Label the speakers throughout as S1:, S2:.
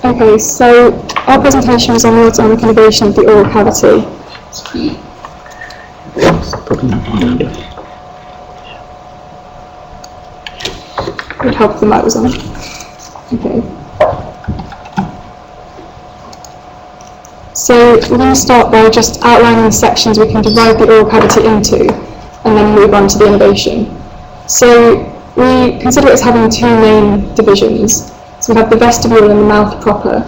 S1: Okay, so our presentation was on the autonomic innervation of the oral cavity. It would help if the mic was on. Okay. So we're going to start by just outlining the sections we can divide the oral cavity into, and then move on to the innervation. So we consider it as having two main divisions. So we have the vestibule and the mouth proper.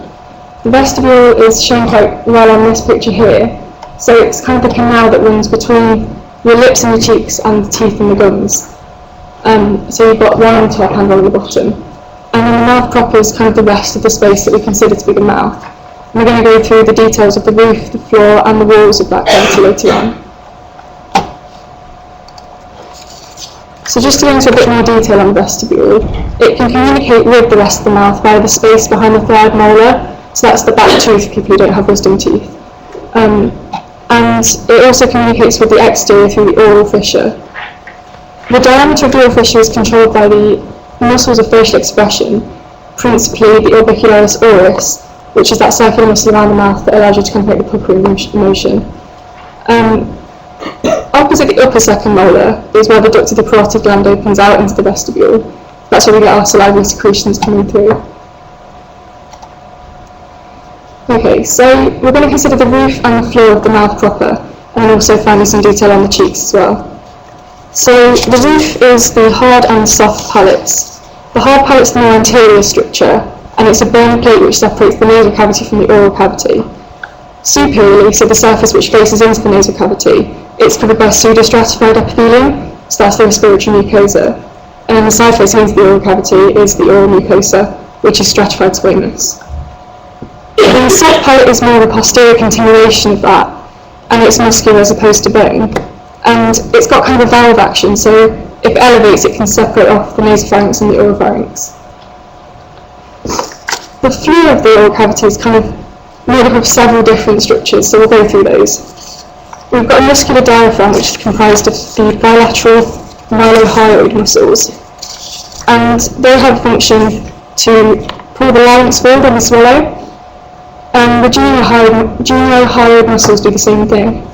S1: The vestibule is shown quite well on this picture here. So it's kind of the canal that runs between your lips and your cheeks and the teeth and the gums. So you've got one on the top and one on the bottom. And then the mouth proper is kind of the rest of the space that we consider to be the mouth. And we're going to go through the details of the roof, the floor and the walls of that cavity later on. So just to go into a bit more detail on the vestibule, it can communicate with the rest of the mouth via the space behind the third molar, so that's the back tooth for people who don't have wisdom teeth. And it also communicates with the exterior through the oral fissure. The diameter of the oral fissure is controlled by the muscles of facial expression, principally the orbicularis oris, which is that circular muscle around the mouth that allows you to convey the pupillary motion. Opposite the upper second molar is where the duct of the parotid gland opens out into the vestibule. That's where we get our salivary secretions coming through. Okay, so we're going to consider the roof and the floor of the mouth proper, and also finally some detail on the cheeks as well. So the roof is the hard and soft palates. The hard palate is the more anterior structure, and it's a bone plate which separates the nasal cavity from the oral cavity. Superiorly, so the surface which faces into the nasal cavity, it's covered by pseudostratified epithelium, so that's the respiratory mucosa. And then the side facing into the oral cavity is the oral mucosa, which is stratified squamous. The soft palate is more of a posterior continuation of that, and it's muscular as opposed to bone. And it's got kind of a valve action, so if it elevates, it can separate off the nasopharynx and the oropharynx. The floor of the oral cavity is kind of made up of several different structures, so we'll go through those. We've got a muscular diaphragm which is comprised of the bilateral mylohyoid muscles, and they have a function to pull the larynx forward when we swallow, and the geniohyoid muscles do the same thing.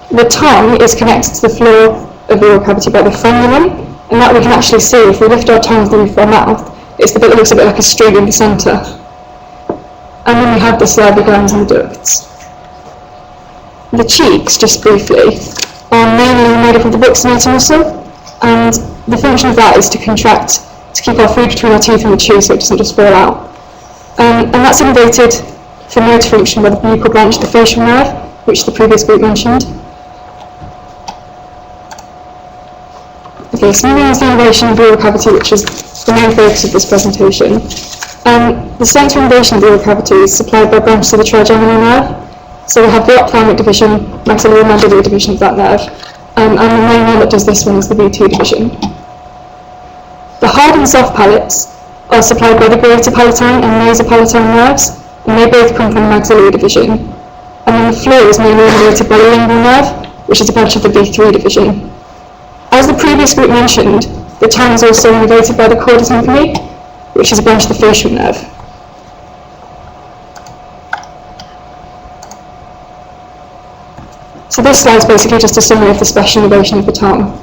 S1: The tongue is connected to the floor of the oral cavity by the frenulum, and that we can actually see if we lift our tongue to the roof of our mouth. It's the bit that looks a bit like a string in the centre. And then we have the salivary glands and the ducts. The cheeks, just briefly, are mainly made up of the buccinator muscle, and the function of that is to contract, to keep our food between our teeth and the chew so it doesn't just fall out. And that's innervated for motor function by the buccal branch of the facial nerve, which the previous group mentioned. Okay, so moving on to the innervation of the oral cavity, which is the main focus of this presentation. The central innervation of the oral cavity is supplied by branches of the trigeminal nerve. So we have the ophthalmic division, maxillary and mandibular division of that nerve, and the main one that does this one is the V2 division. The hard and soft palates are supplied by the greater palatine and nasopalatine nerves, and they both come from the maxillary division. And then the floor is mainly innervated by the lingual nerve, which is a branch of the V3 division. As the previous group mentioned, the tongue is also innervated by the chorda tympani, which is a branch of the facial nerve. So this slide is basically just a summary of the special innervation of the tongue.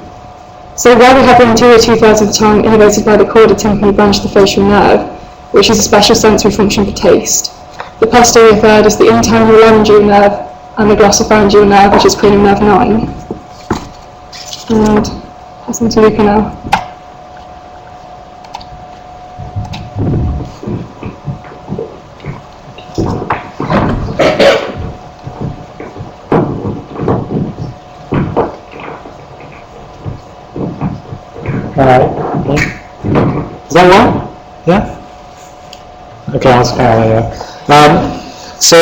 S1: So while we have the anterior two-thirds of the tongue innervated by the chorda tympani branch of the facial nerve, which is a special sensory function for taste, the posterior third is the internal laryngeal nerve and the glossopharyngeal nerve, which is cranial nerve 9. And that's into Luca now.
S2: Is that one? Yeah? Okay, I'll spell it. So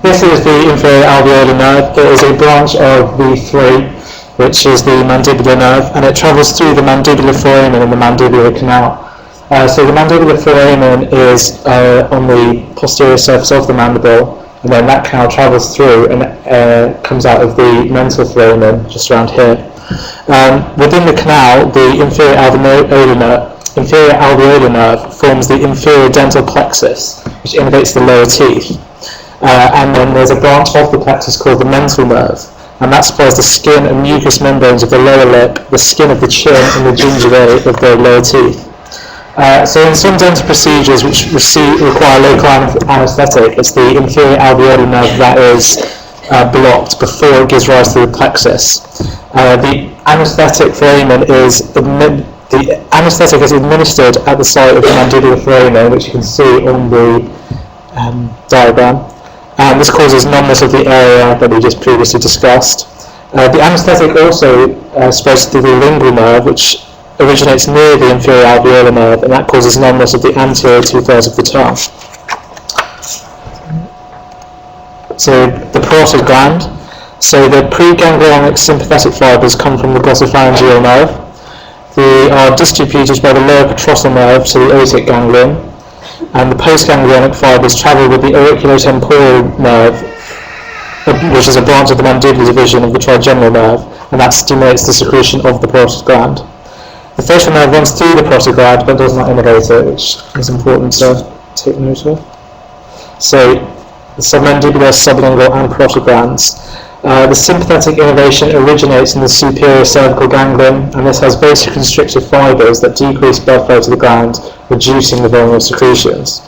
S2: this is the inferior alveolar nerve. It is a branch of V3, which is the mandibular nerve, and it travels through the mandibular foramen and the mandibular canal. So the mandibular foramen is on the posterior surface of the mandible, and then that canal travels through and comes out of the mental foramen just around here. Within the canal, the inferior alveolar inferior alveolar nerve forms the inferior dental plexus, which innervates the lower teeth. And then there's a branch of the plexus called the mental nerve, and that supplies the skin and mucous membranes of the lower lip, the skin of the chin, and the gingivae of the lower teeth. So in some dental procedures which require local anaesthetic, it's the inferior alveolar nerve that is blocked before it gives rise to the plexus. The anaesthetic foramen is administered at the site of the mandibular foramen, which you can see on the diagram. And this causes numbness of the area that we just previously discussed. The anaesthetic also spreads through the lingual nerve, which originates near the inferior alveolar nerve, and that causes numbness of the anterior 2/3 of the tongue. So the parotid gland. So the preganglionic sympathetic fibres come from the glossopharyngeal nerve. They are distributed by the lower petrosal nerve to the otic ganglion, and the postganglionic fibres travel with the auriculotemporal nerve, which is a branch of the mandibular division of the trigeminal nerve, and that stimulates the secretion of the parotid gland. The facial nerve runs through the parotid gland but does not innervate it, which is important to take note of. So the submandibular, sublingual and parotid glands. The sympathetic innervation originates in the superior cervical ganglion, and this has vasoconstrictive fibres that decrease blood flow to the gland, reducing the volume of secretions.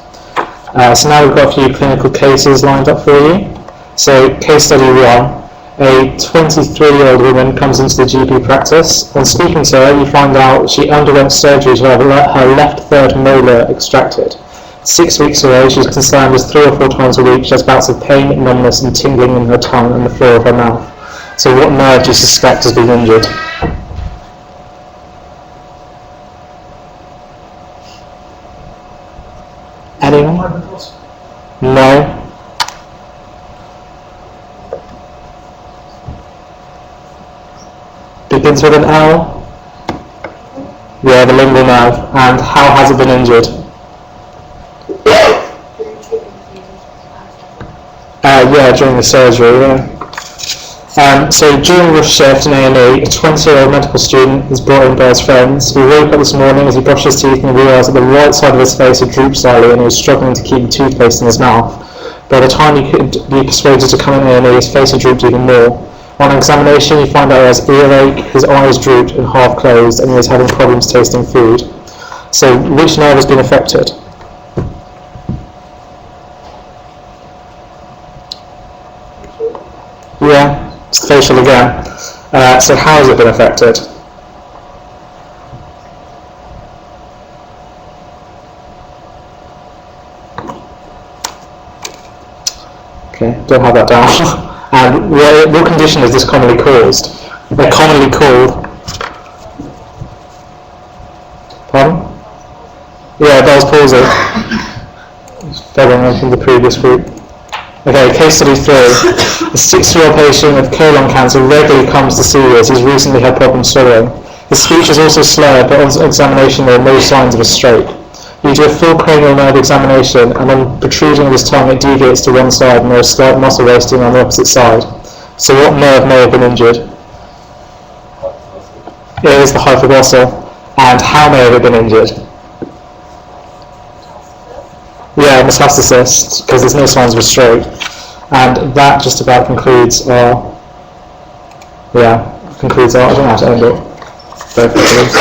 S2: So now we've got a few clinical cases lined up for you. So case study 1, a 23-year-old woman comes into the GP practice. On speaking to her, you find out she underwent surgery to have her left third molar extracted. 6 weeks away, she's concerned as 3 or 4 times a week she has bouts of pain, numbness and tingling in her tongue and the floor of her mouth. So what nerve do you suspect has been injured? Anyone? No? Begins with an L? Yeah, the lingual nerve. And how has it been injured? Yeah, during the surgery, yeah. So during the shift in A&E, a 20-year-old medical student is brought in by his friends. He woke up this morning as he brushed his teeth and realised that the right side of his face had drooped slightly and he was struggling to keep the toothpaste in his mouth. By the time he could be persuaded to come in A&E, his face had drooped even more. On examination, you find out he has earache, his eyes drooped and half closed, and he is having problems tasting food. So which nerve has been affected? Yeah, it's the facial again. So how has it been affected? Okay, don't have that down. And what condition is this commonly caused? They're commonly called... Pardon? Yeah, Bell's palsy. Following on from the previous group. Okay, case study 3. A 6-year-old patient with colon cancer regularly comes to see us. He's recently had problems swallowing. His speech is also slurred, but on examination there are no signs of a stroke. You do a full cranial nerve examination, and on protruding of his tongue it deviates to one side and there is slight muscle wasting on the opposite side. So what nerve may have been injured? It is the hypoglossal. And how may have it been injured? Yeah, metastasis, because there's no signs of a stroke. And that just about concludes our, I don't know how to end it. Both of these.